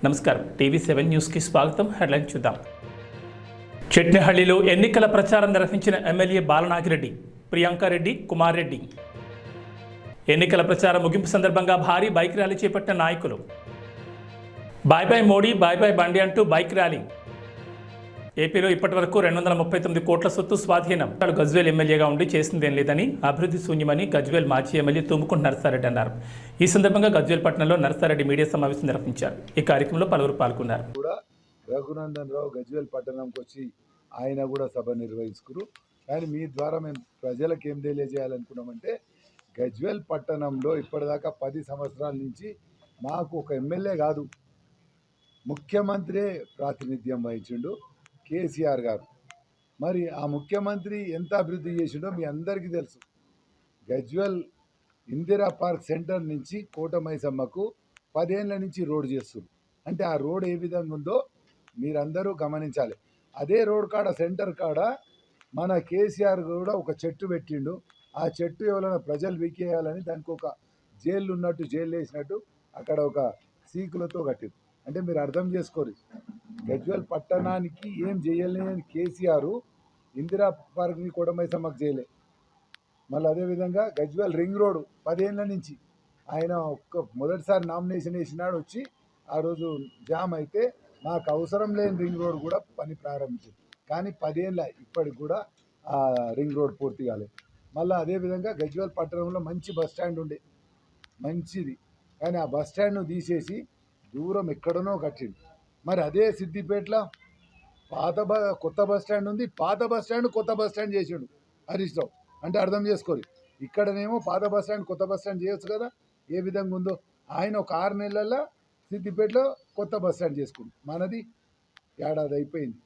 నమస్కారం. టీవీ7 న్యూస్కి స్వాగతం. హెడ్లైన్ చూద్దాం. చెట్నిహళ్లిలో ఎన్నికల ప్రచారం నిర్వహించిన ఎమ్మెల్యే బాలనాగిరెడ్డి, ప్రియాంకారెడ్డి, కుమార్ రెడ్డి. ఎన్నికల ప్రచారం ముగింపు సందర్భంగా భారీ బైక్ ర్యాలీ చేపట్టిన నాయకులు. Bye bye Modi, bye bye Bandi అంటూ బైక్ ర్యాలీ. ఏపీలో ఇప్పటివరకు 239 కోట్ల సొత్తు స్వాధీనం. గజ్వేల్ ఎమ్మెల్యేగా ఉండి చేసిందేం లేదని, అభివృద్ధి శూన్యమని గజ్వేల్ మాజీ ఎమ్మెల్యే తుమ్ముకుంట నరసారెడ్డి అన్నారు. ఈ సందర్భంగా గజ్వేల్ పట్టణంలో నరసారెడ్డి మీడియా సమావేశం నిర్వహించారు. ఈ కార్యక్రమంలో పలువురు పాల్గొన్నారు. రఘునందన్ రావు గజ్వేల్ పట్టణంకి వచ్చి ఆయన కూడా సభ నిర్వహించుకురు. కానీ మీ ద్వారా మేము ప్రజలకు ఏం తెలియజేయాలనుకున్నామంటే, గజ్వేల్ పట్టణంలో ఇప్పటిదాకా 10 సంవత్సరాల నుంచి మాకు ఒక ఎమ్మెల్యే కాదు, ముఖ్యమంత్రి ప్రాతినిధ్యం వహించిండు కేసీఆర్ గారు. మరి ఆ ముఖ్యమంత్రి ఎంత అభివృద్ధి చేసిండో మీ అందరికీ తెలుసు. గజ్వేల్ ఇందిరా పార్క్ సెంటర్ నుంచి కోటమైసమ్మకు 10 ఏళ్ల నుంచి రోడ్ చేస్తారు. అంటే ఆ రోడ్ ఏ విధంగా ఉందో మీరందరూ గమనించాలి. అదే రోడ్ కాడ సెంటర్ కాడ మన కేసీఆర్ కూడా ఒక చెట్టు పెట్టిండు. ఆ చెట్టు ఎవరైనా ప్రజలు వీకేయాలని దానికి ఒక జైలు ఉన్నట్టు, జైలు వేసినట్టు అక్కడ ఒక సీకులతో కట్టింది. అంటే మీరు అర్థం చేసుకోరు, గజ్వేల్ పట్టణానికి ఏం చేయలేని కేసీఆర్ ఇందిరా పార్క్ని కోటమైసమ్మకు చేయలే. మళ్ళీ అదేవిధంగా గజ్వేల్ రింగ్ రోడ్ 10 ఏళ్ల నుంచి ఆయన మొదటిసారి నామినేషన్ వేసినాడు, వచ్చి ఆ రోజు జామ్ అయితే నాకు అవసరం లేని రింగ్ రోడ్ కూడా పని ప్రారంభించింది. కానీ 10 ఏళ్ళ ఇప్పటికి కూడా ఆ రింగ్ రోడ్ పూర్తి కాలేదు. మళ్ళీ అదేవిధంగా గజ్వేల్ పట్టణంలో మంచి బస్ స్టాండ్ ఉండే, మంచిది. కానీ ఆ బస్ స్టాండ్ను తీసేసి దూరం ఎక్కడనో కట్టింది. మరి అదే సిద్దిపేటలో కొత్త బస్ స్టాండ్ ఉంది. పాత బస్ స్టాండ్ కొత్త బస్ స్టాండ్ చేసాడు హరీష్ రావు. అంటే అర్థం చేసుకోరు, ఇక్కడనేమో పాత బస్ స్టాండ్ కొత్త బస్ స్టాండ్ చేయొచ్చు కదా. ఏ విధంగా ఉందో ఆయన ఒక 6 నెలల్లో సిద్దిపేటలో కొత్త బస్ స్టాండ్ చేసుకుంది. మనది ఏడాది అయిపోయింది.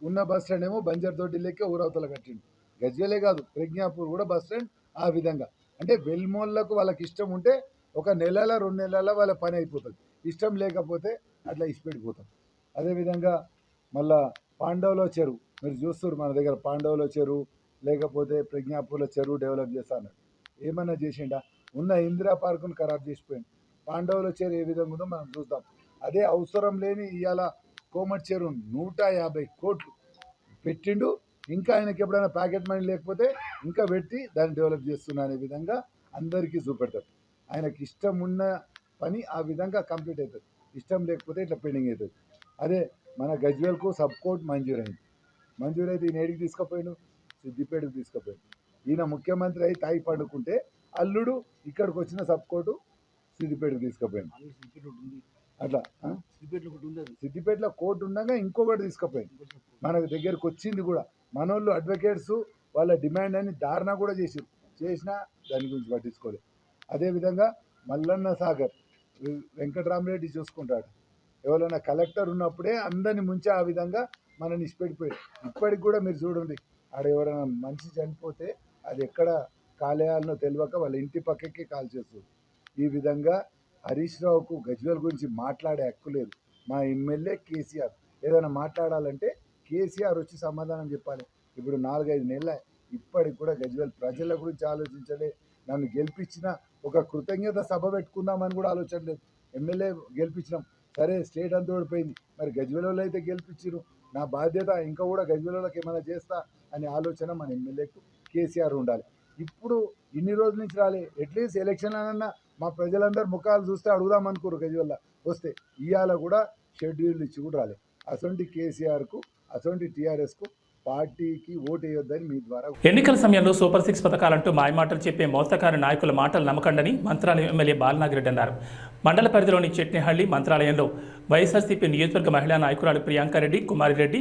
ఉన్న బస్ స్టాండ్ ఏమో బంజర్దొడ్డి లెక్క ఊరవతల కట్టిండు. గజ్వేలే కాదు, ప్రజ్ఞాపూర్ కూడా బస్ స్టాండ్ ఆ విధంగా. అంటే వెల్మోళ్ళకు వాళ్ళకి ఇష్టం ఉంటే 1 నెలల 2 నెలల వాళ్ళ పని అయిపోతుంది. ఇష్టం లేకపోతే అట్లా ఇచ్చిపెట్టిపోతాం. అదేవిధంగా మళ్ళా పాండవుల చెరువు మీరు చూస్తారు, మన దగ్గర పాండవుల చెరువు లేకపోతే ప్రజ్ఞాపూర్ల చెరువు డెవలప్ చేస్తాను. ఏమన్నా చేసిండా? ఉన్న ఇందిరా పార్కును ఖరాబ్ చేసిపోయింది. పాండవుల చెరువు ఏ విధంగా ఉందో మనం చూద్దాం. అదే అవసరం లేని ఇవాళ కోమటి చెరువు 150 కోట్లు పెట్టిండు. ఇంకా ఆయనకి ఎప్పుడైనా ప్యాకెట్ మనీ లేకపోతే ఇంకా పెట్టి దాన్ని డెవలప్ చేస్తున్నా అనే విధంగా అందరికీ చూపెడతారు. ఆయనకి ఇష్టం ఉన్న పని ఆ విధంగా కంప్లీట్ అవుతుంది, ఇష్టం లేకపోతే ఇట్లా పెండింగ్ అవుతుంది. అదే మన గజ్వేల్కు సబ్ కోర్ట్ మంజూరైంది. మంజూరైతే ఈయన ఏడికి తీసుకుపోయాడు, సిద్దిపేటకు తీసుకుపోయాడు. ఈయన ముఖ్యమంత్రి అయి తాయి పండుకుంటే అల్లుడు ఇక్కడికి వచ్చిన సబ్ కోర్టు సిద్దిపేటకు తీసుకుపోయాడు. అట్లా సిద్దిపేటలో కోర్టు ఉండగా ఇంకొకటి తీసుకుపోయాడు. మన దగ్గరకు వచ్చింది కూడా. మనోళ్ళు అడ్వకేట్స్ వాళ్ళ డిమాండ్ అని ధారణ కూడా చేసినా దాని గురించి పట్టించుకోలేదు. అదేవిధంగా మల్లన్న సాగర్ వెంకటరామరెడ్డి చూసుకుంటాడు. ఎవరైనా కలెక్టర్ ఉన్నప్పుడే అందరిని ముంచి ఆ విధంగా మనల్ని ఇచ్చిపెట్టిపోయాడు. ఇప్పటికి కూడా మీరు చూడండి, ఆడ ఎవరైనా మనిషి చనిపోతే అది ఎక్కడ కాలేయాలనో తెలియక వాళ్ళ ఇంటి పక్కకి కాల్ చేస్తుంది. ఈ విధంగా హరీష్ రావుకు గజ్వేల్ గురించి మాట్లాడే హక్కు లేదు. మా ఎమ్మెల్యే కేసీఆర్. ఏదైనా మాట్లాడాలంటే కేసీఆర్ వచ్చి సమాధానం చెప్పాలి. ఇప్పుడు 4-5 నెలల ఇప్పటికి కూడా గజ్వేల్ ప్రజల గురించి ఆలోచించలే. నన్ను గెలిపించిన ఒక కృతజ్ఞత సభ పెట్టుకుందామని కూడా ఆలోచన లేదు. ఎమ్మెల్యే గెలిపించినాం, సరే స్టేట్ అంతా ఓడిపోయింది, మరి గజ్వేల్ వాళ్ళు అయితే గెలిపించారు, నా బాధ్యత ఇంకా కూడా గజ్వేల్ వాళ్ళకి ఏమైనా చేస్తా అనే ఆలోచన మన ఎమ్మెల్యేకు కేసీఆర్ ఉండాలి. ఇప్పుడు ఇన్ని రోజుల నుంచి రాలే, అట్లీస్ట్ ఎలక్షన్ అన్నా మా ప్రజలందరూ ముఖాలు చూస్తే అడుగుదాం అనుకోరు. గజ్వేల్ వస్తే ఇవాళ కూడా షెడ్యూల్ ఇచ్చి కూడా రాలే. అసొంటి కేసీఆర్కు, అసొంటి టీఆర్ఎస్కు పార్టీకి ఓటు వేయొద్దని మీ ద్వారా. ఎన్నికల సమయంలో సూపర్ 6 పథకాలంటూ మాయమాటలు చెప్పే మోసకారి నాయకుల మాటలు నమ్మకండని మంత్రాలయం ఎమ్మెల్యే బాలనాగిరెడ్డి అన్నారు. మండల పరిధిలోని చెట్నిహళ్లి మంత్రాలయంలో వైఎస్ఆర్సీపీ నియోజకవర్గ మహిళా నాయకురాలు ప్రియాంకారెడ్డి, కుమారిరెడ్డి,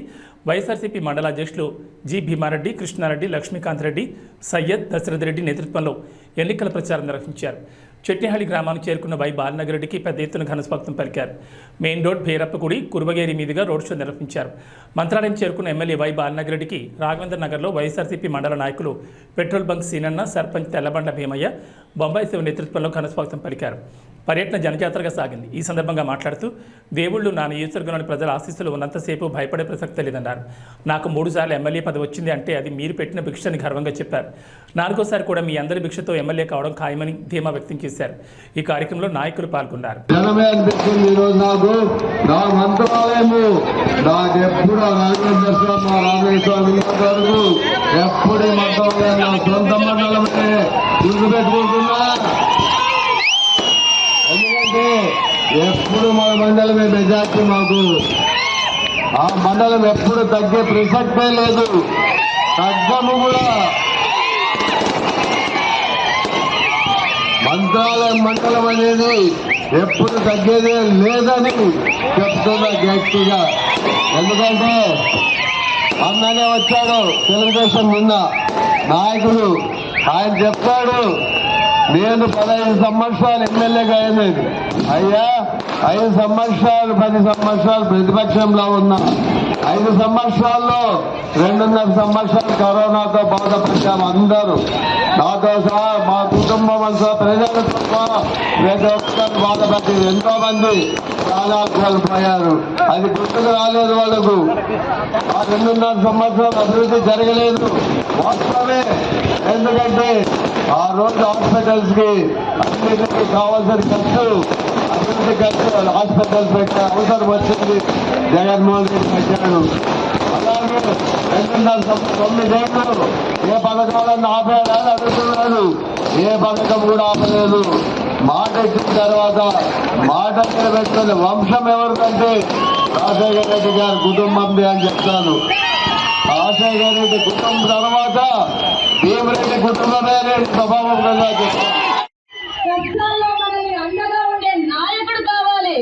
వైఎస్ఆర్సీపీ మండల అధ్యక్షులు జి భీమారెడ్డి, కృష్ణారెడ్డి, లక్ష్మీకాంత్ రెడ్డి, సయ్యద్, దశరథ్ రెడ్డి నేతృత్వంలో ఎన్నికల ప్రచారం నిర్వహించారు. చెట్నిహళ్లి గ్రామానికి చేరుకున్న వై బాలనాగిరెడ్డికి పెద్ద ఎత్తున ఘనస్వాగతం పలికారు. మెయిన్ రోడ్ భైరప్పగుడి, కురుబగేరి మీదుగా రోడ్ షో నిర్వహించారు. మంత్రాలయం చేరుకున్న ఎమ్మెల్యే వై బాలనాగిరెడ్డికి రాఘవేంద్ర నగర్లో వైఎస్ఆర్సీపీ మండల నాయకులు పెట్రోల్ బంక్ సీనన్న, సర్పంచ్ తెల్లబండ భీమయ్య, బొంబాయి శివ నేతృత్వంలో ఘనస్వాగతం పలికారు. పర్యటన జనజాతరగా సాగింది. ఈ సందర్భంగా మాట్లాడుతూ దేవుళ్ళు నా నియోజకవర్గంలోని ప్రజల ఆశీస్సులు ఉన్నంతసేపు భయపడే ప్రసక్తి లేదన్నారు. నాకు 3 సార్లు ఎమ్మెల్యే పదవి వచ్చింది అంటే అది మీరు పెట్టిన భిక్షని గర్వంగా చెప్పారు. 4వసారి కూడా మీ అందరి భిక్షతో ఎమ్మెల్యే కావడం ఖాయమని ధీమా వ్యక్తం చేశారు. ఈ కార్యక్రమంలో నాయకులు పాల్గొన్నారు. ఎందుకంటే ఎప్పుడు మన మండలమే మెజార్టీ. మాకు ఆ మండలం ఎప్పుడు తగ్గే ప్రసక్తే లేదు, తగ్గము కూడా. మంత్రాలయం మండలం అనేది ఎప్పుడు తగ్గేదే లేదని చెప్తున్నా గట్టిగా. ఎందుకంటే అన్ననే వచ్చాడు తెలుగుదేశం నిన్న నాయకుడు, ఆయన చెప్పాడు నేను 15 సంవత్సరాలు ఎమ్మెల్యేగా అయ్యేది. అయ్యా 5 సంవత్సరాలు 10 సంవత్సరాలు ప్రతిపక్షంలో ఉన్నా. 5 సంవత్సరాల్లో 2.5 సంవత్సరాలు కరోనాతో బాధపడ్డాము అందరూ, నాతో సహా మా కుటుంబం అంతా, ప్రజలతో సహా ప్రతి ఒక్కరు బాధపడ్డారు. ఎంతో మంది ప్రాణాలు పోయారు. అది గుర్తుకు రాలేదు వాళ్ళకు. ఆ 2.5 సంవత్సరాలు అభివృద్ధి జరగలేదు వాస్తవమే. ఎందుకంటే ఆ రోజు హాస్పిటల్స్ కి అన్నింటికి కావాల్సిన ఖర్చు, అభివృద్ధి ఖర్చు హాస్పిటల్స్ పెట్టే అవసరం వచ్చింది. జగన్మోహన్ రెడ్డి పెట్టాడు. అలాగే 9 ఏళ్ళు ఏ పథకాలను ఆపేయాలని అడుగుతున్నాడు. ఏ పథకం కూడా ఆపలేదు. మాట ఇచ్చిన తర్వాత మాట నిలబెట్టుకునే వంశం ఎవరికంటే రాజశేఖర రెడ్డి గారి కుటుంబంది అని చెప్తాను. రాజశేఖర రెడ్డి కుటుంబం తర్వాత భీమరెడ్డి కుటుంబమే స్వభావంగా చెప్తాను. కష్టాల్లో మనల్ని అండగా ఉండే నాయకుడు కావాలి.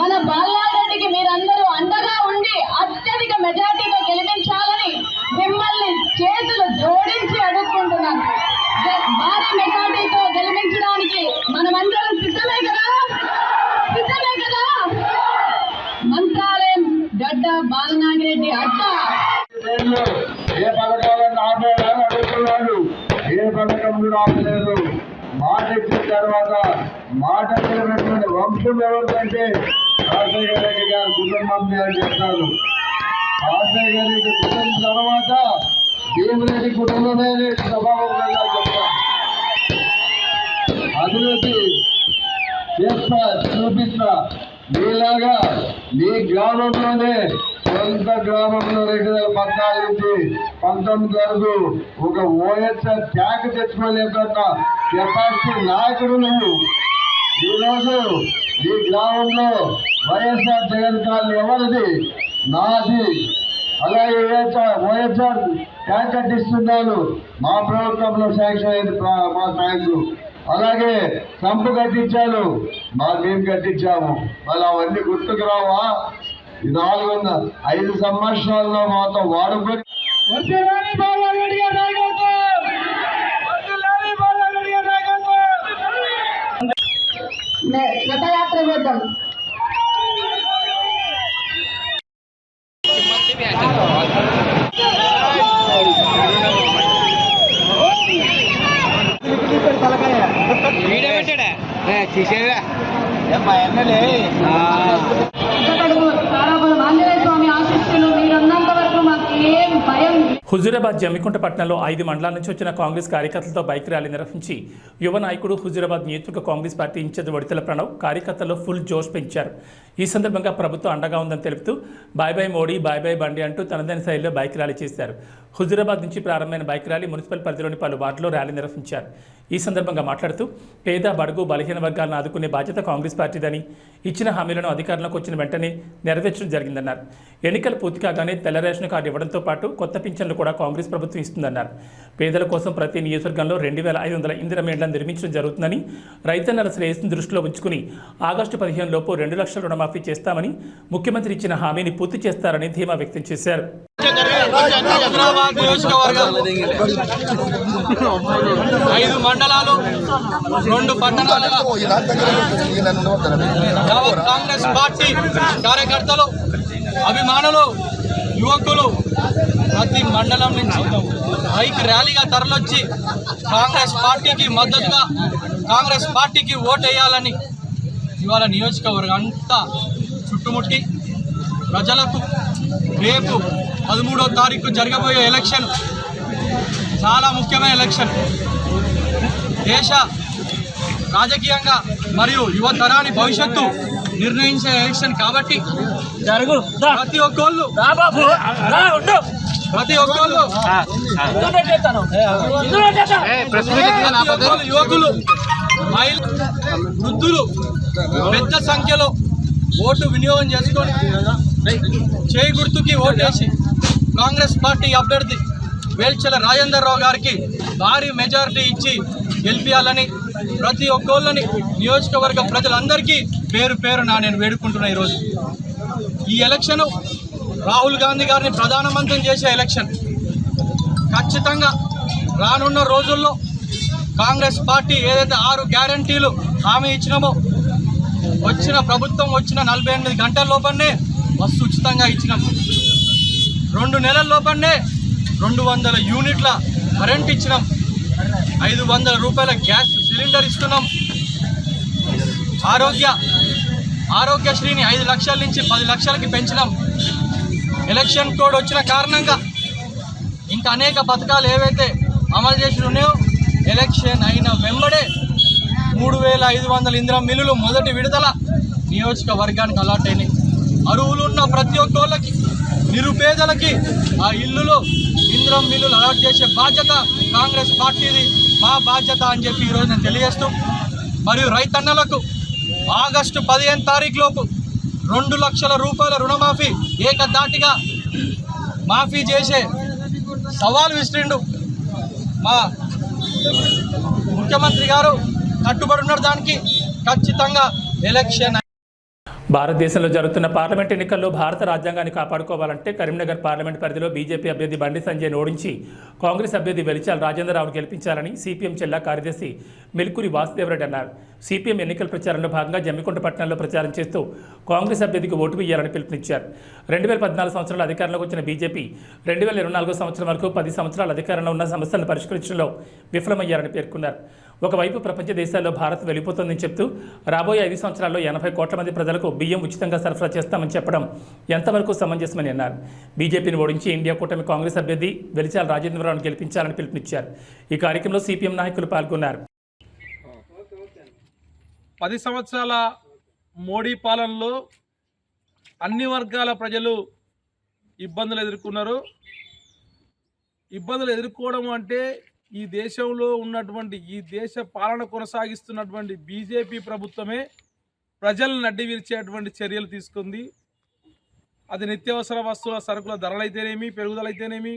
మన బాలారెడ్డికి మీరందరూ అండగా ఉండి అత్యధిక మెజార్టీతో గెలిపించాలని మిమ్మల్ని చేతులు జోడించి అడుక్కుంటున్నాను. భారీ మెజార్టీతో గెలిపించడానికి మనమందరం సిద్ధమే కదా? సిద్ధమే కదా? మంత్రాలయం గడ్డ బాలనాగిరెడ్డి అడ్డ. ఏ పథకాలను ఆపేయాలని అడుగుతున్నాడు. ఏ పథకం కూడా ఆపలేదు. మాట ఇచ్చిన తర్వాత మాట నిలబెట్టుకునే వంశం ఎవరికంటే రాజశేఖర రెడ్డి గారి కుటుంబం అని చెప్తాను. రాజశేఖర రెడ్డి కుటుంబం తర్వాత భీమరెడ్డి కుటుంబమే స్వభావంగా చెప్తాను. అభివృద్ధి చేస్తా, చూపిస్తా. మీలాగా మీ గ్రామంలోనే, సొంత గ్రామంలో 2014 నుంచి 19 వరకు ఒక ఓఎస్ఆర్ ట్యాంక్ తెచ్చుకోలేకున్నా కెపాసిటీ నాయకుడు నువ్వు. ఈరోజు ఈ గ్రామంలో వైఎస్ఆర్ జగన్ కాలనీ ఎవరిది? నాది. అలాగే ఓఎస్ఆర్ ట్యాంక్ కట్టిస్తున్నాను, మా ప్రభుత్వంలో శాంక్షన్ అయింది మా ట్యాంకు. అలాగే సంపు కట్టించాను, మేము కట్టించాము. మళ్ళీ అవన్నీ గుర్తుకు రావా? 5 సంవత్సరాల్లో మాతో వాడుకొని రథయాత్ర చేద్దాం. ఆంజనేయ స్వామి ఆశీస్సులు మీరున్నంత వరకు మాకు ఏం భయం. హుజూరాబాద్ జమ్మికుంట పట్టణంలో 5 మండలాల నుంచి వచ్చిన కాంగ్రెస్ కార్యకర్తలతో బైక్ ర్యాలీ నిర్వహించి యువ నాయకుడు హుజూరాబాద్ నియోజకవర్గ కాంగ్రెస్ పార్టీ ఇన్ఛార్జ్ వడితెల ప్రణవ్ కార్యకర్తల్లో ఫుల్ జోష్ పెంచారు. ఈ సందర్భంగా ప్రభుత్వం అండగా ఉందని తెలుపుతూ bye bye Modi, bye bye Bandi అంటూ తనదైన శైలిలో బైక్ ర్యాలీ చేశారు. హుజూరాబాద్ నుంచి ప్రారంభమైన బైక్ ర్యాలీ మున్సిపల్ పరిధిలోని పలు వార్డులో ర్యాలీ నిర్వహించారు. ఈ సందర్భంగా మాట్లాడుతూ పేద, బడుగు, బలహీన వర్గాలను ఆదుకునే బాధ్యత కాంగ్రెస్ పార్టీదని, ఇచ్చిన హామీలను అధికారంలోకి వచ్చిన వెంటనే నెరవేర్చడం జరిగిందన్నారు. ఎన్నికలు పూర్తి కాగానే తెల్ల రేషన్ కార్డు ఇవ్వడంతో పాటు కొత్త పింఛన్లు కూడా కాంగ్రెస్ ప్రభుత్వం ఇస్తుందన్నారు. పేదల కోసం ప్రతి నియోజకవర్గంలో 2500 ఇందిరమ్మ ఇళ్లను నిర్మించడం జరుగుతుందని, రైతన్నల శ్రేయస్సును దృష్టిలో ఉంచుకుని ఆగస్టు 15 లోపు 2 లక్షల రుణమాఫీ చేస్తామని, ముఖ్యమంత్రి ఇచ్చిన హామీని పూర్తి చేస్తారని ధీమా వ్యక్తం చేశారు. హైదరాబాద్ నియోజకవర్గం 5 మండలాలు 2 పట్టణాలుగా యావత్ కాంగ్రెస్ పార్టీ కార్యకర్తలు, అభిమానులు, యువకులు ప్రతి మండలం నుంచి బైక్ ర్యాలీగా తరలొచ్చి కాంగ్రెస్ పార్టీకి మద్దతుగా, కాంగ్రెస్ పార్టీకి ఓటేయాలని ఇవాళ నియోజకవర్గం అంతా చుట్టుముట్టి ప్రజలకు రేపు 13వ తారీఖు జరగబోయే ఎలక్షన్ చాలా ముఖ్యమైన ఎలక్షన్. దేశ రాజకీయంగా మరియు యువతరాని భవిష్యత్తు నిర్ణయించే ఎలక్షన్ కాబట్టి ప్రతి ఒక్కళ్ళు యువకులు, మహిళలు, వృద్ధులు పెద్ద సంఖ్యలో ఓటు వినియోగం చేసుకొని చేయి గుర్తుకి ఓటేసి కాంగ్రెస్ పార్టీ అభ్యర్థి వేల్చెల రాజేందర్ రావు గారికి భారీ మెజారిటీ ఇచ్చి గెలిపించాలని ప్రతి ఒక్కళ్ళని నియోజకవర్గ ప్రజలందరికీ పేరు పేరున నేను వేడుకుంటున్నా. ఈరోజు ఈ ఎలక్షన్ రాహుల్ గాంధీ గారిని ప్రధానమంత్రిని చేసే ఎలక్షన్. ఖచ్చితంగా రానున్న రోజుల్లో కాంగ్రెస్ పార్టీ ఏదైతే 6 గ్యారంటీలు హామీ ఇచ్చినామో వచ్చిన ప్రభుత్వం వచ్చిన 48 గంటల లోపలనే బస్సు ఉచితంగా ఇచ్చినాం. 2 నెలల లోపలనే 200 యూనిట్ల కరెంట్ ఇచ్చినాం. 500 రూపాయల గ్యాస్ సిలిండర్ ఇస్తున్నాం. ఆరోగ్యశ్రీని 5 లక్షల నుంచి 10 లక్షలకి పెంచినాం. ఎలక్షన్ కోడ్ వచ్చిన కారణంగా ఇంకా అనేక పథకాలు ఏవైతే అమలు చేసి ఉన్నాయో ఎలక్షన్ అయిన వెంబడే 3500 ఇందిరా మిల్లులు మొదటి విడుదల నియోజకవర్గానికి అలాట్ అయినాయి. అర్హులున్న ప్రతి ఒక్కళ్ళకి, నిరుపేదలకి ఆ ఇల్లులో ఇందిరా మిల్లులు అలాట్ చేసే బాధ్యత కాంగ్రెస్ పార్టీది, మా బాధ్యత అని చెప్పి ఈరోజు నేను తెలియజేస్తూ, మరియు రైతన్నలకు ఆగస్టు 15 తారీఖు లోపు 2 లక్షల రూపాయల రుణమాఫీ ఏకధాటిగా మాఫీ చేసే సవాల్ విసిరిండు మా ముఖ్యమంత్రి గారు. కట్టుబడి ఉన్న దానికి ఖచ్చితంగా ఎలక్షన్. భారతదేశంలో జరుగుతున్న పార్లమెంట్ ఎన్నికల్లో భారత రాజ్యాంగాన్ని కాపాడుకోవాలంటే కరీంనగర్ పార్లమెంట్ పరిధిలో బీజేపీ అభ్యర్థి బండి సంజయ్ ఓడించి కాంగ్రెస్ అభ్యర్థి వెలిచాల రాజేంద్రరావును గెలిపించాలని సిపిఎం జిల్లా కార్యదర్శి మెల్కూరి వాసుదేవరెడ్డి అన్నారు. సిపిఎం ఎన్నికల ప్రచారంలో భాగంగా జమ్మికుంట పట్టణంలో ప్రచారం చేస్తూ కాంగ్రెస్ అభ్యర్థికి ఓటు వేయాలని పిలుపునిచ్చారు. 2014 సంవత్సరాల అధికారంలోకి వచ్చిన బీజేపీ 2024 సంవత్సరం వరకు 10 సంవత్సరాల అధికారంలో ఉన్న సమస్యలను పరిష్కరించడంలో విఫలమయ్యారని పేర్కొన్నారు. ఒకవైపు ప్రపంచ దేశాల్లో భారత్ వెళ్ళిపోతుందని చెప్తూ రాబోయే 5 సంవత్సరాల్లో 80 కోట్ల మంది ప్రజలకు బియ్యం ఉచితంగా సరఫరా చేస్తామని చెప్పడం ఎంతవరకు సమంజసమని అన్నారు. బీజేపీని ఓడించి ఇండియా కూటమి కాంగ్రెస్ అభ్యర్థి వెలిచాల రాజేంద్రరావును గెలిపించాలని పిలుపునిచ్చారు. ఈ కార్యక్రమంలో సిపిఎం నాయకులు పాల్గొన్నారు. 10 సంవత్సరాల మోడీ పాలనలో అన్ని వర్గాల ప్రజలు ఇబ్బందులు ఎదుర్కొన్నారు. ఇబ్బందులు ఎదుర్కోవడం అంటే ఈ దేశంలో ఉన్నటువంటి, ఈ దేశ పాలన కొనసాగిస్తున్నటువంటి బీజేపీ ప్రభుత్వమే ప్రజలను అడ్డివిరిచేటువంటి చర్యలు తీసుకుంది. అది నిత్యావసర వస్తువుల సరుకుల ధరలైతేనేమి, పెరుగుదలైతేనేమి,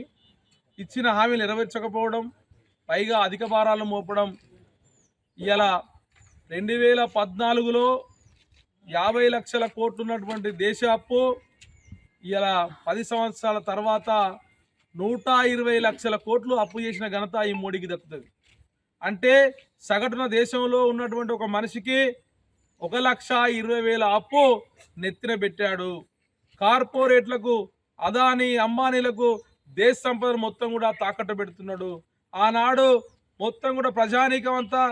ఇచ్చిన హామీలు నెరవేర్చకపోవడం, పైగా అధిక భారాలు మోపడం. ఇలా 2014లో 50 లక్షల కోట్లు ఉన్నటువంటి దేశ అప్పు ఇలా 10 సంవత్సరాల తర్వాత 120 లక్షల కోట్లు అప్పు చేసిన ఘనత ఈ మోడీకి దక్కుతుంది. అంటే సగటున దేశంలో ఉన్నటువంటి ఒక మనిషికి 1,20,000 అప్పు నెత్తిన పెట్టాడు. కార్పొరేట్లకు, అదానీ అంబానీలకు దేశ సంపద మొత్తం కూడా తాకట్టు పెడుతున్నాడు. ఆనాడు మొత్తం కూడా ప్రజానీకం అంతా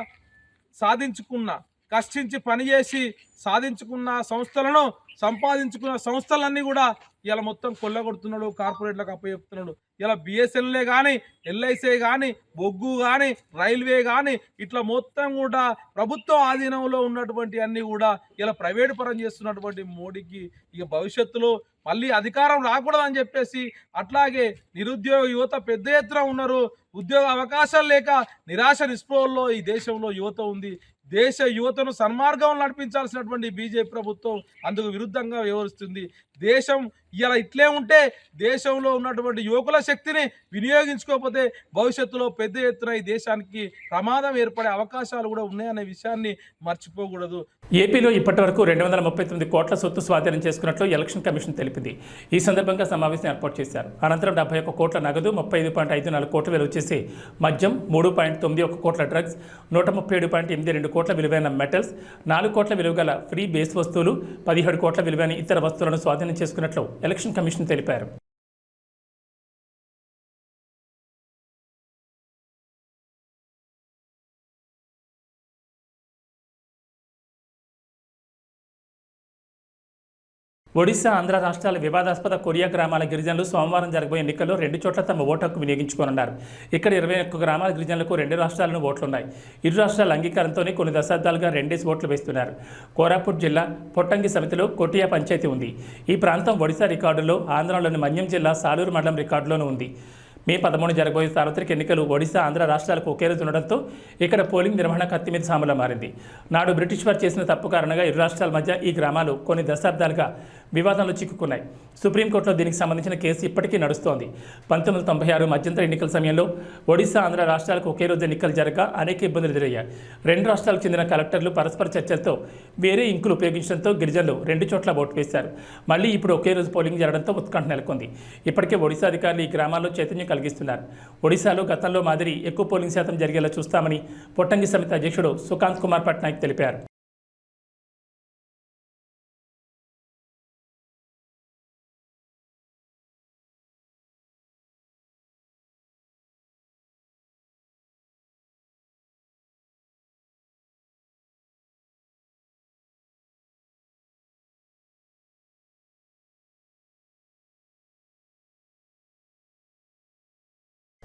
సాధించుకున్న, కష్టించి పనిచేసి సాధించుకున్న సంస్థలను, సంపాదించుకున్న సంస్థలన్నీ కూడా ఇలా మొత్తం కొల్లగొడుతున్నాడు, కార్పొరేట్లకు అప్పచెప్తున్నాడు. ఇలా బిఎస్ఎన్ఎల్ఏ కానీ, ఎల్ఐసీ కానీ, బొగ్గు కానీ, రైల్వే కానీ ఇట్లా మొత్తం కూడా ప్రభుత్వం ఆధీనంలో ఉన్నటువంటి అన్నీ కూడా ఇలా ప్రైవేటు పరం చేస్తున్నటువంటి మోడీకి ఇక భవిష్యత్తులో మళ్ళీ అధికారం రాకూడదని చెప్పేసి, అట్లాగే నిరుద్యోగ యువత పెద్ద ఎత్తున ఉన్నారు. ఉద్యోగ అవకాశాలు లేక నిరాశ నిస్పృహల్లో ఈ దేశంలో యువత ఉంది. దేశ యువతను సన్మార్గం నడిపించాల్సినటువంటి బీజేపీ ప్రభుత్వం అందుకు విరుద్ధంగా వ్యవహరిస్తుంది. దేశం ఇలా ఇట్లే ఉంటే దేశంలో ఉన్నటువంటి యువకుల శక్తిని వినియోగించుకోకపోతే భవిష్యత్తులో పెద్ద ఎత్తున ఈ దేశానికి ప్రమాదం ఏర్పడే అవకాశాలు కూడా ఉన్నాయనే విషయాన్ని మర్చిపోకూడదు. ఏపీలో ఇప్పటి వరకు 239 కోట్ల సొత్తు స్వాధీనం చేసుకున్నట్లు ఎలక్షన్ కమిషన్ తెలిపింది. ఈ సందర్భంగా సమావేశం ఏర్పాటు చేశారు. అనంతరం 71 కోట్ల నగదు, 35.54 కోట్ల విలువ చేసే మద్యం, 3.91 కోట్ల డ్రగ్స్, 137.82 కోట్ల విలువైన మెటల్స్, 4 కోట్ల విలువ గల ఫ్రీ బేస్ వస్తువులు, 17 కోట్ల విలువైన ఇతర వస్తువులను స్వాధీనం చేసుకున్నట్లు ఎలక్షన్ కమిషన్ తెలిపారు. ఒడిశా, ఆంధ్ర రాష్ట్రాల వివాదాస్పద కొరియా గ్రామాల గిరిజనులు సోమవారం జరగబోయే ఎన్నికల్లో 2 చోట్ల తమ ఓటు హక్కు వినియోగించుకోనున్నారు. ఇక్కడ 21 గ్రామాల గిరిజనులకు 2 రాష్ట్రాలను ఓట్లున్నాయి. ఇరు రాష్ట్రాల అంగీకారంతోనే కొన్ని దశాబ్దాలుగా 2 ఓట్లు వేస్తున్నారు. కోరాపుట్ జిల్లా పొట్టంగి సమితిలో కొటియా పంచాయతీ ఉంది. ఈ ప్రాంతం ఒడిశా రికార్డుల్లో, ఆంధ్రలోని మన్యం జిల్లా సాలూరు మండలం రికార్డులోనూ ఉంది. మే 13 జరగబోయే సార్వత్రిక ఎన్నికలు ఒడిశా, ఆంధ్ర రాష్ట్రాలకు ఒకే రోజు ఉండడంతో ఇక్కడ పోలింగ్ నిర్వహణ కత్తి మీద సాములా మారింది. నాడు బ్రిటిష్ వారు చేసిన తప్పు కారణంగా ఇరు రాష్ట్రాల మధ్య ఈ గ్రామాలు కొన్ని దశాబ్దాలుగా వివాదంలో చిక్కుకున్నాయి. సుప్రీంకోర్టులో దీనికి సంబంధించిన కేసు ఇప్పటికీ నడుస్తోంది. 1996 మధ్యంతర ఎన్నికల సమయంలో ఒడిశా, ఆంధ్ర రాష్ట్రాలకు ఒకే రోజు ఎన్నికలు జరగక అనేక ఇబ్బందులు ఎదురయ్యాయి. 2 రాష్ట్రాలకు చెందిన కలెక్టర్లు పరస్పర చర్చలతో వేరే ఇంకులు ఉపయోగించడంతో గిరిజనులు 2 చోట్ల ఓటు వేశారు. మళ్లీ ఇప్పుడు ఒకే రోజు పోలింగ్ జరగడంతో ఉత్కంఠ నెలకొంది. ఇప్పటికే ఒడిశా అధికారులు ఈ గ్రామాల్లో చైతన్యం కలిగిస్తున్నారు. ఒడిశాలో గతంలో మాదిరి ఎక్కువ పోలింగ్ శాతం జరిగేలా చూస్తామని పొట్టంగి సమితి అధ్యక్షుడు సుకాంత్ కుమార్ పట్నాయక్ తెలిపారు.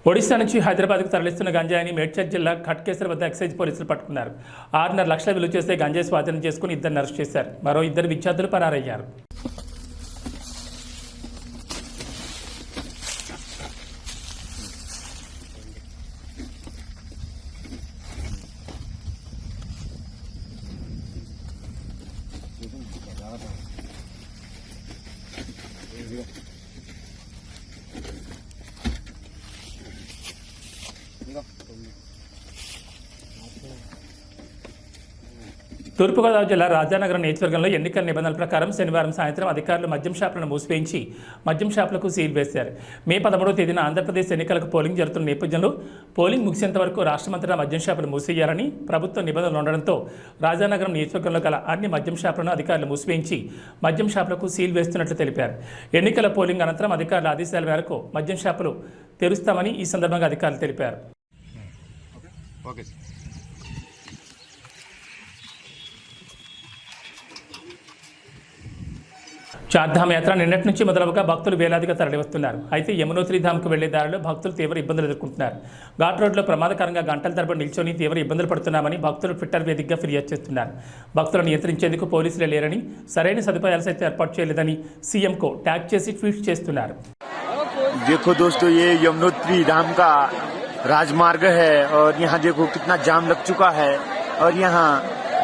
ఒడిశా నుంచి హైదరాబాద్కు తరలిస్తున్న గంజాయిని మేడ్చల్ జిల్లా ఖట్కేసర్ వద్ద ఎక్సైజ్ పోలీసులు పట్టుకున్నారు. 6.5 లక్షల విలువ చేసే గంజాయి స్వాధీనం చేసుకుని 2 అరెస్ట్ చేశారు. మరో 2 విద్యార్థులు పరారయ్యారు. తూర్పుగోదావరి జిల్లా రాజానగరం నియోజకవర్గంలో ఎన్నికల నిబంధనల ప్రకారం శనివారం సాయంత్రం అధికారులు మద్యం షాపులను మూసివేయించి మద్యం షాపులకు సీల్ వేశారు. మే 13వ తేదీన ఆంధ్రప్రదేశ్ ఎన్నికలకు పోలింగ్ జరుగుతున్న నేపథ్యంలో పోలింగ్ ముగిసేంత వరకు రాష్ట్రమంతటా మద్యం షాపులు మూసేయాలని ప్రభుత్వ నిబంధనలు ఉండడంతో రాజానగరం నియోజకవర్గంలో గల అన్ని మద్యం షాపులను అధికారులు మూసివేయించి మద్యం షాపులకు సీల్ వేస్తున్నట్లు తెలిపారు. ఎన్నికల పోలింగ్ అనంతరం అధికారుల ఆదేశాల మేరకు మద్యం షాపులు తెరుస్తామని ఈ సందర్భంగా అధికారులు తెలిపారు. చార్ధామ్ యాత్ర నిన్నటి నుంచి మొదలవగా భక్తులు వేలాదిగా తరలివస్తున్నారు. అయితే యమునోత్రి ధామ్కు వెళ్లే దారిలో భక్తులు తీవ్ర ఇబ్బందులు ఎదుర్కొంటున్నారు. ఘాట్ రోడ్లో ప్రమాదకరంగా గంటల తరబడి నిల్చొని తీవ్ర ఇబ్బందులు పడుతున్నామని భక్తులు ట్విట్టర్ వేదికగా ఫిర్యాదు చేస్తున్నారు. భక్తులను నియంత్రించేందుకు పోలీసులే లేరని, సరైన సదుపాయాలు సైతం ఏర్పాటు చేయలేదని సీఎంకు ట్యాగ్ చేసి ట్వీట్ చేస్తున్నారు. देखो दोस्तों, ये यमुनोत्री धाम का राजमार्ग है और यहाँ देखो कितना जाम लग चुका है और यहाँ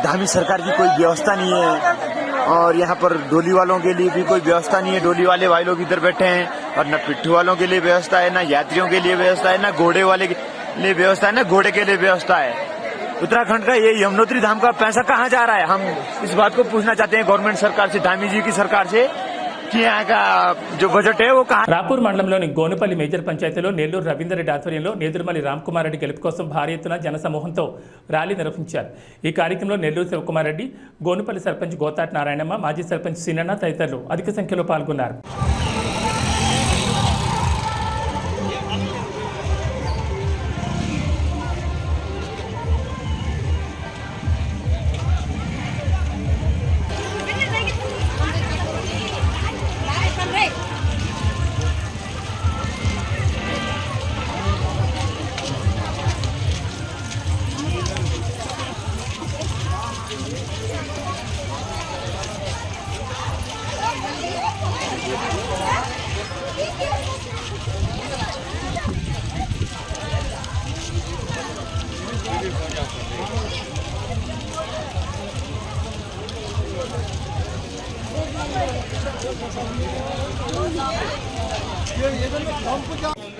धामी सरकार की कोई व्यवस्था नहीं है और यहाँ पर डोली वालों के लिए भी कोई व्यवस्था नहीं है. डोली वाले भाई लोग इधर बैठे हैं और न पिट्ठू वालों के लिए व्यवस्था है, न यात्रियों के लिए व्यवस्था है, न घोड़े वाले के लिए व्यवस्था है, न घोड़े के लिए व्यवस्था है. उत्तराखंड का ये यमुनोत्री धाम का पैसा कहाँ जा रहा है? हम इस बात को पूछना चाहते हैं गवर्नमेंट सरकार से, धामी जी की सरकार से, कि यहाँ का जो बजट है वो कहाँ. రాపూర్ మండలంలోని గోనుపల్లి మేజర్ పంచాయతీలో నెల్లూరు రవీందర్ రెడ్డి ఆధ్వర్యంలో నేదురుమల్లి రామ్కుమార్ రెడ్డి గెలుపు కోసం భారీ ఎత్తున జనసమూహంతో ర్యాలీ నిర్వహించారు. ఈ కార్యక్రమంలో నెల్లూరు శివకుమార్ రెడ్డి, గోనుపల్లి సర్పంచ్ గోతాటి నారాయణమ్మ, మాజీ సర్పంచ్ సీనన్న తదితరులు అధిక సంఖ్యలో పాల్గొన్నారు.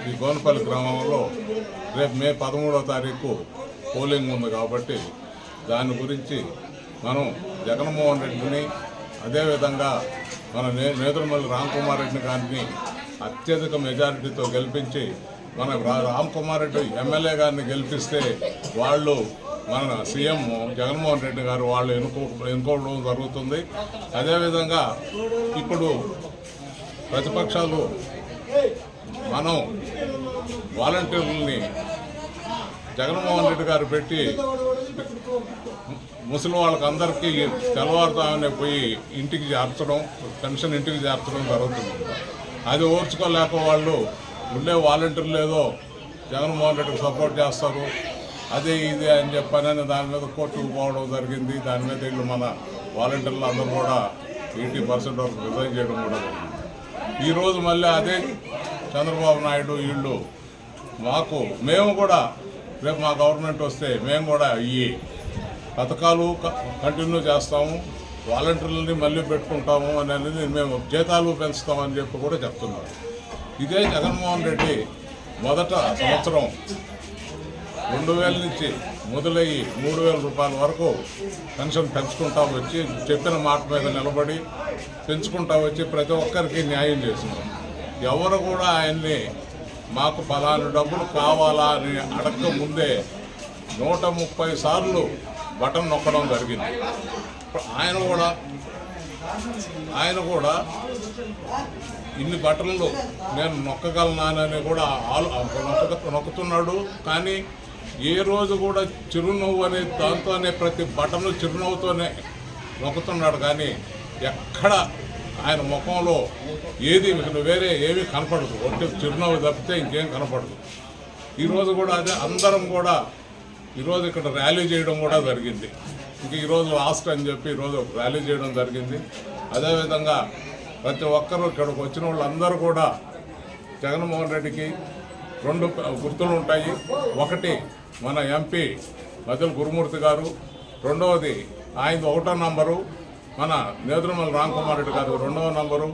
ఈ గోనపల్లి గ్రామంలో రేపు మే 13వ తారీఖు పోలింగ్ ఉంది కాబట్టి దాని గురించి మనం జగన్మోహన్ రెడ్డిని, అదేవిధంగా మన నేదురుమల్లి రామ్కుమార్ రెడ్డిని గారిని అత్యధిక మెజారిటీతో గెలిపించి మన రామ్కుమార్ రెడ్డి ఎమ్మెల్యే గారిని గెలిపిస్తే వాళ్ళు మన సీఎం జగన్మోహన్ రెడ్డి గారు వాళ్ళు ఎన్నుకోవడం జరుగుతుంది. అదేవిధంగా ఇప్పుడు ప్రతిపక్షాలు మనం వాలంటీర్లని జగన్మోహన్ రెడ్డి గారు పెట్టి ముసలి వాళ్ళకి అందరికీ తెల్లవారుతామనే పోయి ఇంటికి చేర్చడం, పెన్షన్ ఇంటికి చేర్చడం జరుగుతుంది. అది ఓర్చుకోలేక వాళ్ళు ఉండే వాలంటీర్లు ఏదో జగన్మోహన్ రెడ్డికి సపోర్ట్ చేస్తారు, అదే ఇది అని చెప్పని దాని మీద కోర్టుకు పోవడం జరిగింది. దాని మీద వీళ్ళు మన వాలంటీర్లు అందరూ కూడా 80% వరకు రిజైన్ చేయడం కూడా జరిగింది. ఈరోజు మళ్ళీ అదే చంద్రబాబు నాయుడు వీళ్ళు మేము కూడా రేపు మా గవర్నమెంట్ వస్తే మేము కూడా ఈ పథకాలు కంటిన్యూ చేస్తాము, వాలంటీర్లని మళ్ళీ పెట్టుకుంటాము అనేది మేము జీతాలు పెంచుతామని చెప్పి కూడా చెప్తున్నారు. ఇదే జగన్మోహన్ రెడ్డి మొదట సంవత్సరం 2000 నుంచి మొదలయ్యి 3000 రూపాయల వరకు పెన్షన్ పెంచుకుంటా వచ్చి చెప్పిన మాట మీద నిలబడి పెంచుకుంటా వచ్చి ప్రతి ఒక్కరికి న్యాయం చేసినారు. ఎవరు కూడా ఆయన్ని మాకు పలానా డబ్బులు కావాలా అని అడగక ముందే 130 సార్లు బటన్ నొక్కడం జరిగింది. ఆయన కూడా ఇన్ని బటన్లు నేను నొక్కగలనానని కూడా నొక్కుతున్నాడు. కానీ ఏ రోజు కూడా చిరునవ్వు అనే దాంతోనే ప్రతి బటన్ చిరునవ్వుతోనే నొక్కుతున్నాడు. కానీ ఎక్కడ ఆయన ముఖంలో ఏది వేరే ఏమీ కనపడదు, ఒట్టి చిరునవ్వు తప్పితే ఇంకేం కనపడదు. ఈరోజు కూడా అదే అందరం కూడా ఈరోజు ఇక్కడ ర్యాలీ చేయడం కూడా జరిగింది. ఇంక ఈరోజు లాస్ట్ అని చెప్పి ఈరోజు ర్యాలీ చేయడం జరిగింది. అదేవిధంగా ప్రతి ఒక్కరూ ఇక్కడికి వచ్చిన వాళ్ళందరూ కూడా జగన్మోహన్ రెడ్డికి 2 గుర్తులు ఉంటాయి. ఒకటి మన ఎంపీ మద్దెల గురుమూర్తి గారు, రెండవది ఆయనది 1వ నంబరు, మన నేదురుమల రామ్కుమార్ రెడ్డి గారు 2వ నంబరు,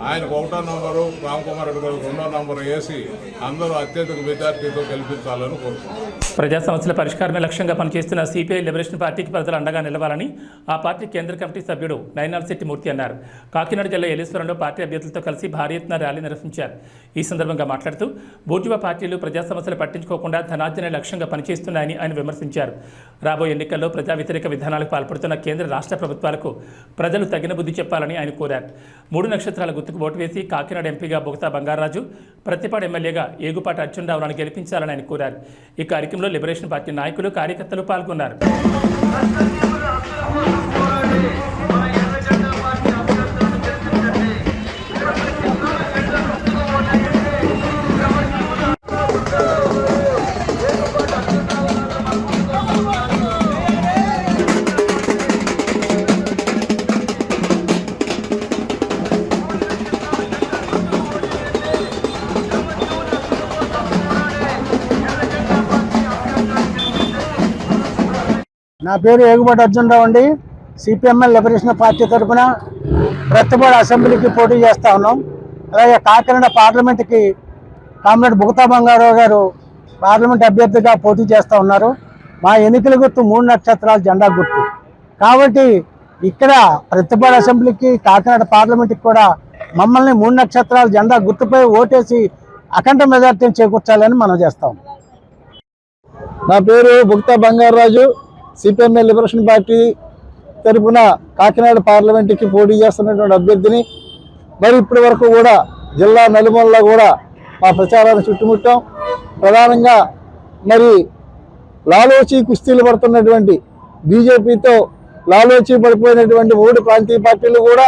ఆయనకు 1వ నంబరు, రామ్కుమార్ రెడ్డి గారు 2వ నంబరు వేసి అందరూ అత్యధిక మెజార్టీతో గెలిపించాలని కోరుకుంటున్నారు. ప్రజా సమస్యల పరిష్కారమే లక్ష్యంగా పనిచేస్తున్న సిపిఐ లిబరేషన్ పార్టీకి ప్రజలు అండగా నిలవాలని ఆ పార్టీ కేంద్ర కమిటీ సభ్యుడు నైనాల్శెట్టి మూర్తి అన్నారు. కాకినాడ జిల్లా ఏలేశ్వరంలో పార్టీ అభ్యర్థులతో కలిసి భారీ ఎత్తున ర్యాలీ నిర్వహించారు. ఈ సందర్భంగా మాట్లాడుతూ బూర్జువా పార్టీలు ప్రజా సమస్యలు పట్టించుకోకుండా ధనార్జనే లక్ష్యంగా పనిచేస్తున్నాయని ఆయన విమర్శించారు. రాబోయే ఎన్నికల్లో ప్రజా వ్యతిరేక విధానాలకు పాల్పడుతున్న కేంద్ర రాష్ట్ర ప్రభుత్వాలకు ప్రజలు తగిన బుద్ధి చెప్పాలని ఆయన కోరారు. 3 నక్షత్రాల గుర్తుకు ఓటు వేసి కాకినాడ ఎంపీగా బొగతా బంగారాజు, ప్రతిపాడు ఎమ్మెల్యేగా ఏగుపాటి అర్జునరావులను గెలిపించాలని ఆయన కోరారు. ఈ కార్యక్రమంలో లిబరేషన్ పార్టీ నాయకులు, కార్యకర్తలు పాల్గొన్నారు. నా పేరు ఏగుపాటి అర్జునరావు అండి. సిపిఎంఎల్ లిబరేషన్ పార్టీ తరఫున ప్రతిపాడు అసెంబ్లీకి పోటీ చేస్తూ ఉన్నాం. అలాగే కాకినాడ పార్లమెంట్కి కామ్రేడ్ బొగతా బంగారావు గారు పార్లమెంట్ అభ్యర్థిగా పోటీ చేస్తూ ఉన్నారు. మా ఎన్నికల గుర్తు 3 నక్షత్రాల జెండా గుర్తు కాబట్టి ఇక్కడ ప్రతిపాడు అసెంబ్లీకి కాకినాడ పార్లమెంట్కి కూడా మమ్మల్ని 3 నక్షత్రాల జెండా గుర్తుపై ఓటేసి అఖండ మెజార్టీని చేకూర్చాలని మనం చేస్తాం. నా పేరు Bogata Bangaraju, CPIML liberation party తరఫున కాకినాడ పార్లమెంట్కి పోటీ చేస్తున్నటువంటి అభ్యర్థిని. మరి ఇప్పటి వరకు కూడా జిల్లా నలుమూలలో కూడా మా ప్రచారాన్ని చుట్టుముట్టాం. ప్రధానంగా మరి లాలోచి కుస్తీలు పడుతున్నటువంటి బీజేపీతో లాలోచి పడిపోయినటువంటి 3 ప్రాంతీయ పార్టీలు కూడా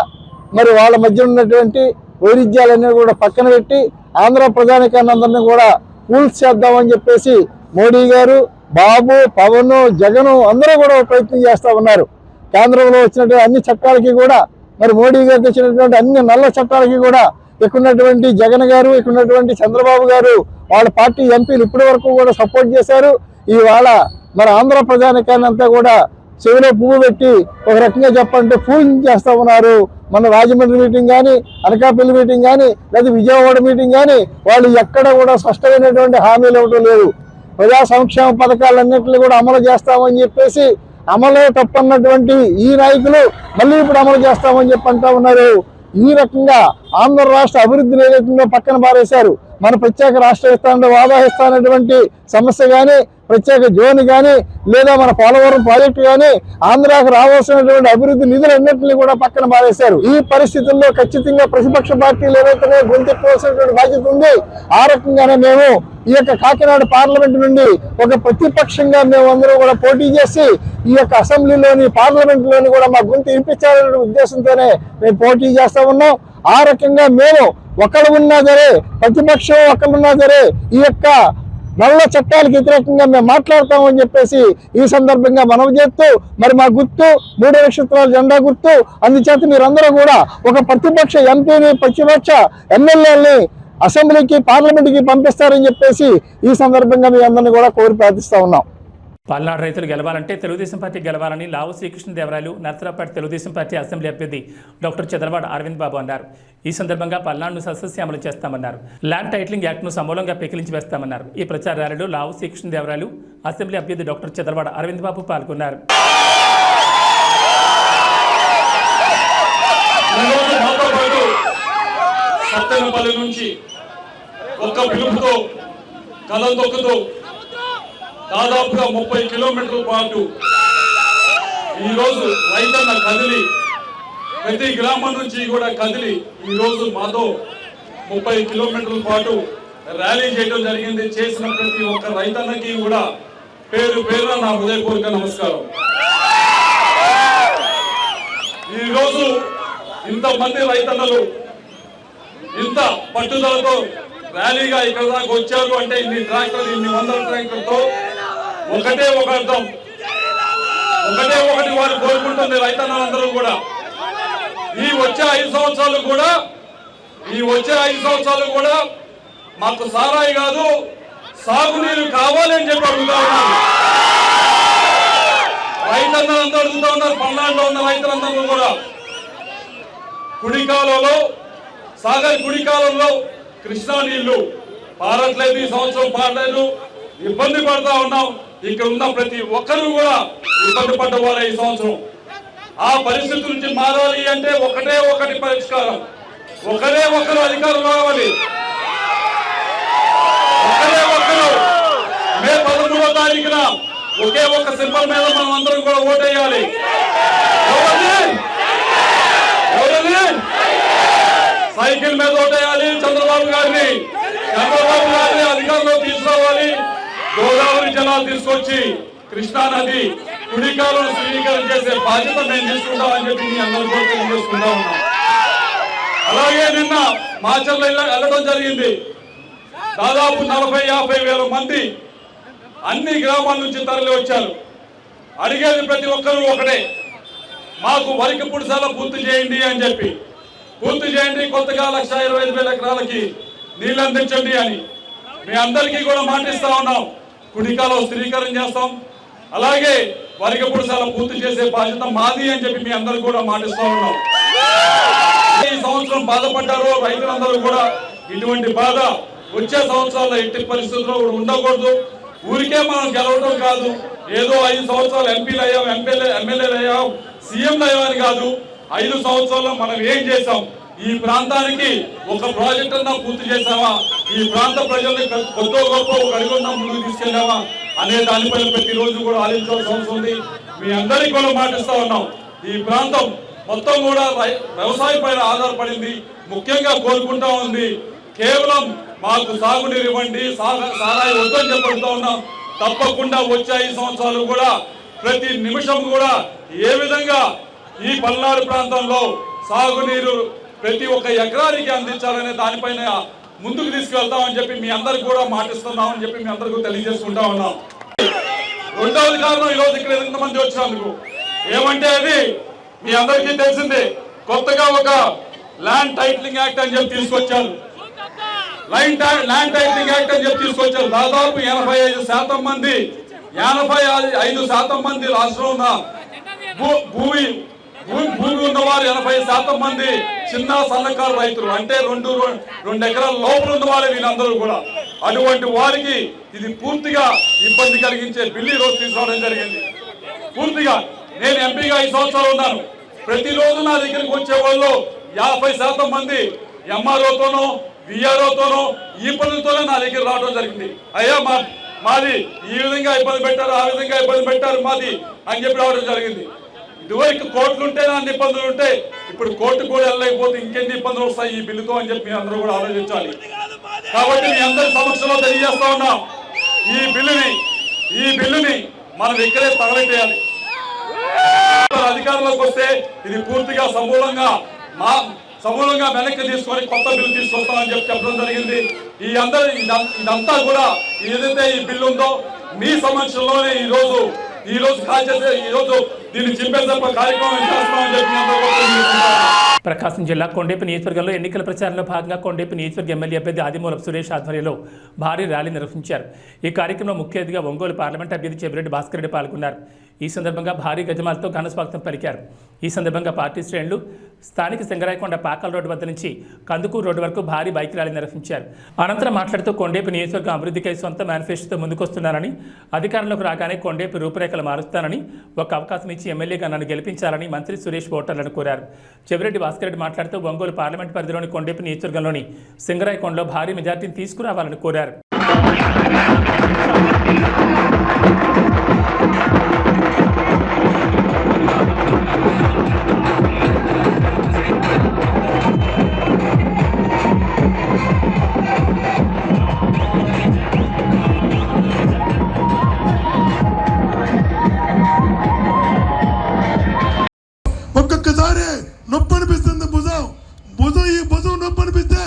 మరి వాళ్ళ మధ్య ఉన్నటువంటి వైరుధ్యాలన్నీ కూడా పక్కన పెట్టి ఆంధ్ర ప్రజానికాన్ని అందరినీ కూడా కూల్స్ చేద్దామని చెప్పేసి మోడీ గారు, బాబు, పవన్, జగన్ అందరూ కూడా ప్రయత్నం చేస్తూ ఉన్నారు. కేంద్రంలో వచ్చినటువంటి అన్ని చట్టాలకి కూడా మరి మోడీ గారు తెచ్చినటువంటి అన్ని నల్ల చట్టాలకి కూడా ఇక్కడున్నటువంటి జగన్ గారు, ఇక్కడున్నటువంటి చంద్రబాబు గారు, వాళ్ళ పార్టీ ఎంపీలు ఇప్పటి వరకు కూడా సపోర్ట్ చేశారు. ఇవాళ మరి ఆంధ్ర ప్రజానికాన్ని అంతా కూడా చెవిలో పువ్వు పెట్టి ఒక రకంగా చెప్పంటే ఫూలింగ్ చేస్తూ ఉన్నారు. మన రాజమండ్రి మీటింగ్ కానీ, అనకాపల్లి మీటింగ్ కానీ, లేదా విజయవాడ మీటింగ్ కానీ వాళ్ళు ఎక్కడ కూడా స్పష్టమైనటువంటి హామీలు ఇవ్వడం లేదు. ప్రజా సంక్షేమ పథకాలన్నింటినీ కూడా అమలు చేస్తామని చెప్పేసి అమలే తప్పన్నటువంటి ఈ నాయకులు మళ్ళీ ఇప్పుడు అమలు చేస్తామని చెప్పి అంటా ఉన్నారు. ఈ రకంగా ఆంధ్ర రాష్ట్ర అభివృద్ధిని ఏదైతుందో పక్కన పారేశారు. మన ప్రత్యేక రాష్ట్ర ఇస్తానంటే వాదా ఇస్తానటువంటి సమస్య కానీ, ప్రత్యేక జోన్ కానీ, లేదా మన పోలవరం ప్రాజెక్టు కానీ, ఆంధ్రాకు రావాల్సినటువంటి అభివృద్ధి నిధులన్నింటినీ కూడా పక్కన మారేశారు. ఈ పరిస్థితుల్లో ఖచ్చితంగా ప్రతిపక్ష పార్టీలు ఏవైతే గొంతెత్తవలసినటువంటి బాధ్యత ఉంది. ఆ రకంగానే మేము ఈ యొక్క కాకినాడ పార్లమెంట్ నుండి ఒక ప్రతిపక్షంగా మేమందరం కూడా పోటీ చేసి ఈ యొక్క అసెంబ్లీలోని పార్లమెంట్లోని కూడా మా గొంతు వినిపించాలనే ఉద్దేశంతోనే మేము పోటీ చేస్తా ఉన్నాం. ఆ రకంగా మేము ఒకళ్ళు ఉన్నా సరే, ప్రతిపక్షం ఒకళ్ళున్నా సరే, ఈ యొక్క నల్ల చట్టాలకు వ్యతిరేకంగా మేము మాట్లాడతామని చెప్పేసి ఈ సందర్భంగా మనవి చేస్తూ, మరి మా గుర్తు 3 నక్షత్రాల జెండా గుర్తు. అందుచేత మీరందరూ కూడా ఒక ప్రతిపక్ష ఎంపీని, ప్రతిపక్ష ఎమ్మెల్యేలని అసెంబ్లీకి, పార్లమెంట్కి పంపిస్తారని చెప్పేసి ఈ సందర్భంగా మీ అందరినీ కూడా కోరి ప్రార్థిస్తా ఉన్నాం. పల్నాడు రైతులు గెలవాలంటే తెలుగుదేశం పార్టీ గెలవాలని లావు శ్రీకృష్ణదేవరాయలు నర్సరావుపేట తెలుగుదేశం పార్టీ అసెంబ్లీ అభ్యర్థి డాక్టర్ చంద్రబాబు అరవింద్ బాబు అన్నారు. ఈ సందర్భంగా పల్నాడును సస్యశ్యామలం చేస్తామన్నారు. ల్యాండ్ టైటిలింగ్ యాక్ట్ను సమూలంగా పెకిలించి వేస్తామన్నారు. ఈ ప్రచార ర్యాలీలో లావు శ్రీకృష్ణదేవరాయలు అసెంబ్లీ అభ్యర్థి డాక్టర్ చంద్రబాబు అరవింద్ బాబు పాల్గొన్నారు. సత్తెనపల్లి నుంచి ఒక్క పిలుపుతో కలందొక్కుతో దాదాపుగా 30 కిలోమీటర్ల పాటు ఈరోజు రైతన్న కదిలి, ప్రతి గ్రామం నుంచి కూడా కదిలి ఈరోజు మాతో 30 కిలోమీటర్ల పాటు ర్యాలీ చేయడం జరిగింది. చేసిన ప్రతి ఒక్క రైతన్నకి కూడా పేరు పేరున నా హృదయపూర్వక నమస్కారం. ఈరోజు ఇంతమంది రైతన్నలు ఇంత పట్టుదలతో ర్యాలీగా ఇక్కడ దాకా వచ్చారు అంటే ఇన్ని ట్రాక్టర్లు, ఇన్ని వందల ట్రాక్టర్తో ఒకటే ఒక అర్థం, ఒకటి వారు కోరుకుంటుంది రైతన్నలందరూ కూడా. ఈ వచ్చే 5 సంవత్సరాలు కూడా మాకు సారాయి కాదు, సాగునీరు కావాలి అని చెప్పి అడుగుతా ఉన్నారు. రైతన్నలందరూ అడుగుతా ఉన్నారు. పల్నాడులో ఉన్న రైతులందరూ కూడా కుడికాలలో, సాగర్ కుడికాలంలో కృష్ణా నీళ్లు పారట్లేదు, ఈ సంవత్సరం పారలేదు, ఇబ్బంది పడతా ఉన్నాం. ఇక్కడ ఉన్న ప్రతి ఒక్కరు కూడా ఇబ్బంది పడ్డవారే ఈ సంవత్సరం. ఆ పరిస్థితి నుంచి మారాలి అంటే ఒకటి పరిష్కారం, ఒకరు అధికారం రావాలి. మే 13వ తారీఖున ఒకే ఒక సింబల్ మీద మనం అందరం కూడా ఓటేయాలి. సైకిల్ మీద ఓటేయాలి. చంద్రబాబు గారిని అధికారంలో తీసుకురావాలి. గోదావరి జలాలు తీసుకొచ్చి కృష్ణా నది కుడికాలను శుద్ధీకరణ చేసే బాధ్యత మేము తీసుకుంటామని చెప్పి మీ అందరూ కూడా తెలియజేసుకుంటా ఉన్నాం. అలాగే నిన్న మాచర్ల వెళ్ళడం జరిగింది. దాదాపు 40-50 వేల మంది అన్ని గ్రామాల నుంచి తరలి వచ్చారు. అడిగేది ప్రతి ఒక్కరూ ఒకటే, మాకు వరికి పుడిసాల పూర్తి చేయండి అని చెప్పి. పూర్తి చేయండి, కొత్తగా 1,25,000 ఎకరాలకి నీళ్ళు అందించండి అని మీ అందరికీ కూడా మాటిస్తా ఉన్నాం. కుడికాలో స్థిరీకరణ చేస్తాం. అలాగే వరికి పుడిసాల పూర్తి చేసే బాధ్యత మాది అని చెప్పి మీ అందరూ కూడా మాటిస్తా ఉన్నాం. ఈ సంవత్సరం బాధపడ్డారో రైతులందరూ కూడా ఇటువంటి బాధ వచ్చే సంవత్సరాల్లో ఎట్టి పరిస్థితుల్లో కూడా ఉండకూడదు. ఊరికే మనం గెలవడం కాదు, ఏదో 5 సంవత్సరాలు ఎంపీలు అయ్యాం, ఎమ్మెల్యేలు అయ్యాం, సీఎంలు అయ్యామని కాదు. 5 సంవత్సరాల్లో మనం ఏం చేశాం, ఈ ప్రాంతానికి ఒక ప్రాజెక్ట్ అన్నా పూర్తి చేశామా, ఈ ప్రాంత ప్రజల్ని కొత్త గొప్ప ఒక అడుగున్నా ముందుకు తీసుకెళ్ళామా అనే దానిపైన ప్రతిరోజు కూడా ఆలోచించాల్సిన అవసరం ఉంది. మీ అందరికీ కూడా మాటిస్తా ఉన్నాం. ఈ ప్రాంతం మొత్తం కూడా వ్యవసాయం పైన ఆధారపడింది. ముఖ్యంగా కోరుకుంటా ఉంది, కేవలం మాకు సాగునీరు ఇవ్వండి, సారాయి వద్దని చెప్పడుతూ ఉన్నాం. తప్పకుండా వచ్చే 5 సంవత్సరాలు కూడా ప్రతి నిమిషం కూడా ఏ విధంగా ఈ పల్నాడు ప్రాంతంలో సాగునీరు ప్రతి ఒక్క ఎకరానికి అందించాలనే దానిపైన ముందుకు తీసుకెళ్తామని చెప్పి మీ అందరికి కూడా మాటిస్తున్నామని చెప్పి మీ అందరికీ తెలియజేసుకుంటా ఉన్నాం. రెండవది కారణం, ఈరోజు ఇక్కడ ఎంతమంది వచ్చినందుకు ఏమంటే, అది మీ అందరికీ తెలిసిందే, కొత్తగా ఒక ల్యాండ్ టైటిలింగ్ యాక్ట్ అని చెప్పి తీసుకొచ్చారు. ల్యాండ్ టైటిలింగ్ యాక్ట్ అని చెప్పి తీసుకొచ్చారు. దాదాపు 85% మంది 85% మంది రాష్ట్రంలో ఉన్న భూమి ఉన్న వారు 80% మంది చిన్న సన్నకారు రైతులు, అంటే 2 ఎకరాల లోపల ఉన్న వారే వీళ్ళందరూ కూడా. అటువంటి వారికి ఇది పూర్తిగా ఇబ్బంది కలిగించే బిల్లు రోజు తీసుకురావడం జరిగింది. పూర్తిగా నేను ఎంపీగా 5 సంవత్సరాలు ఉన్నాను. ప్రతిరోజు నా దగ్గరికి వచ్చే వాళ్ళు 50% మంది ఎంఆర్ఓతోనో విఆర్ఓతోనో ఈ పనులతోనే నా దగ్గర రావడం జరిగింది. అయ్యా మాది ఈ విధంగా ఇబ్బంది పెట్టారు, ఆ విధంగా ఇబ్బంది పెట్టారు మాది అని చెప్పి రావడం జరిగింది. ఇదివరకు కోర్టులు ఉంటే అన్ని ఇబ్బందులు ఉంటాయి, ఇప్పుడు కోర్టు కూడా వెళ్ళలేకపోతే ఇంకెన్ని ఇబ్బందులు వస్తాయి ఈ బిల్లుతో అని చెప్పి అందరూ కూడా ఆలోచించాలి. కాబట్టి మీ అందరి సమక్షంలో తెలియజేస్తా ఉన్నాం, ఈ బిల్లుని మనం ఇక్కడే తగలెట్టేయాలి. అధికారంలోకి వస్తే ఇది పూర్తిగా సమూలంగా వెనక్కి తీసుకొని కొత్త బిల్లు తీసుకొస్తామని చెప్పడం జరిగింది. ఇదంతా కూడా ఏదైతే ఈ బిల్లు ఉందో మీ సమక్షంలోనే ఈ రోజు కాల్ చేసే దీన్ని చింపేసే కార్యక్రమం చేస్తామని చెప్పి ప్రకాశం జిల్లా కొండేపి నియోజకవర్గంలో ఎన్నికల ప్రచారంలో భాగంగా కొండేపి నియోజకవర్గ ఎమ్మెల్యే అభ్యర్థి ఆదిమూలపు సురేష్ ఆధ్వర్యంలో భారీ ర్యాలీ నిర్వహించారు. ఈ కార్యక్రమంలో ముఖ్య అతిథిగా ఒంగోలు పార్లమెంట్ అభ్యర్థి చెవిరెడ్డి భాస్కర్ రెడ్డి పాల్గొన్నారు. ఈ సందర్భంగా భారీ గజమాలతో ఘన స్వాగతం పలికారు. ఈ సందర్భంగా పార్టీ శ్రేణులు స్థానిక సింగరాయకొండ పాకల్ రోడ్డు వద్ద నుంచి కందుకూరు రోడ్డు వరకు భారీ బైక్ ర్యాలీ నిర్వహించారు. అనంతరం మాట్లాడుతూ కొండేపి నియోజకవర్గం అభివృద్ధికై సొంత మేనిఫెస్టోతో ముందుకొస్తున్నానని, అధికారంలోకి రాగానే కొండేపి రూపురేఖలు మారుస్తానని, ఒక అవకాశం ఇచ్చి ఎమ్మెల్యేగా నన్ను గెలిపించాలని మంత్రి సురేష్ ఓటర్లను కోరారు. చెవిరెడ్డి భాస్కర్ రెడ్డి మాట్లాడుతూ ఒంగోలు పార్లమెంట్ పరిధిలోని కొండేపి నియోజకవర్గంలోని సింగరాయకొండలో భారీ మెజార్టీని తీసుకురావాలని కోరారు. ఒక్కొక్కసారి నొప్పి అనిపిస్తుంది భుజం ఈ భుజం నొప్పి అనిపిస్తే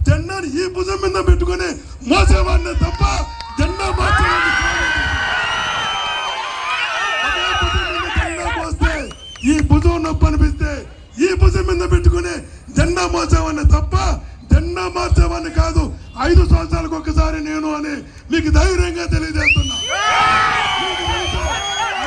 జెండాని ఈ భుజం మీద పెట్టుకొని మోసేవాడిని తప్ప జెండా మార్చేవాడిని మోస్తే ఈ భుజం నొప్పి అనిపిస్తే ఈ భుజం మీద పెట్టుకొని జెండా మోసేవాడిని తప్ప జెండా మార్చేవాడిని కాదు. 5 సంవత్సరాలకు ఒక్కసారి నేను అని మీకు ధైర్యంగా తెలియజేస్తున్నా.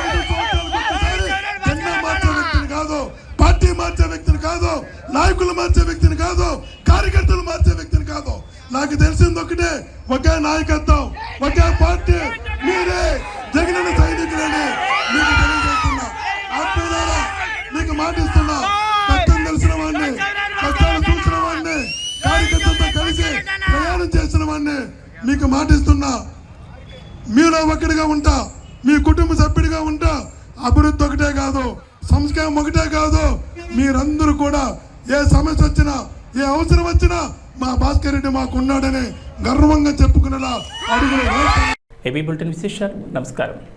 5 సంవత్సరాలకు ఒక్కసారి జెండా మార్చే వ్యక్తిని కాదు, పార్టీ మార్చే వ్యక్తిని కాదు, నాయకులు మార్చే వ్యక్తిని కాదు, కార్యకర్తలు మార్చే వ్యక్తిని కాదు. నాకు తెలిసింది ఒకటే, ఒకే నాయకత్వం, ఒకే పార్టీ, మీరే జగనన్న సైనికులని మీకు తెలియజేస్తున్నా. ఆత్మీయులారా, మీకు మాటిస్తున్నా, కష్టం తెలిసిన వాడిని, కష్టాలు చూసిన వాడిని, కార్యకర్తలతో కలిసి ప్రయాణం చేసిన వాడిని మీకు మాటిస్తున్నా. మీలో ఒకటిగా ఉంటా, మీ కుటుంబ సభ్యుడిగా ఉంటా. అభివృద్ధి ఒకటే కాదు, సంస్కారం ఒకటే కాదు, మీరందరూ కూడా ఏ సమస్య వచ్చినా, ఏ అవసరం వచ్చినా మా భాస్కర్ రెడ్డి మాకున్నాడని గర్వంగా చెప్పుకునేలా అడుగులు. ఏబీ బులెటిన్ విశేషాలు. నమస్కారం.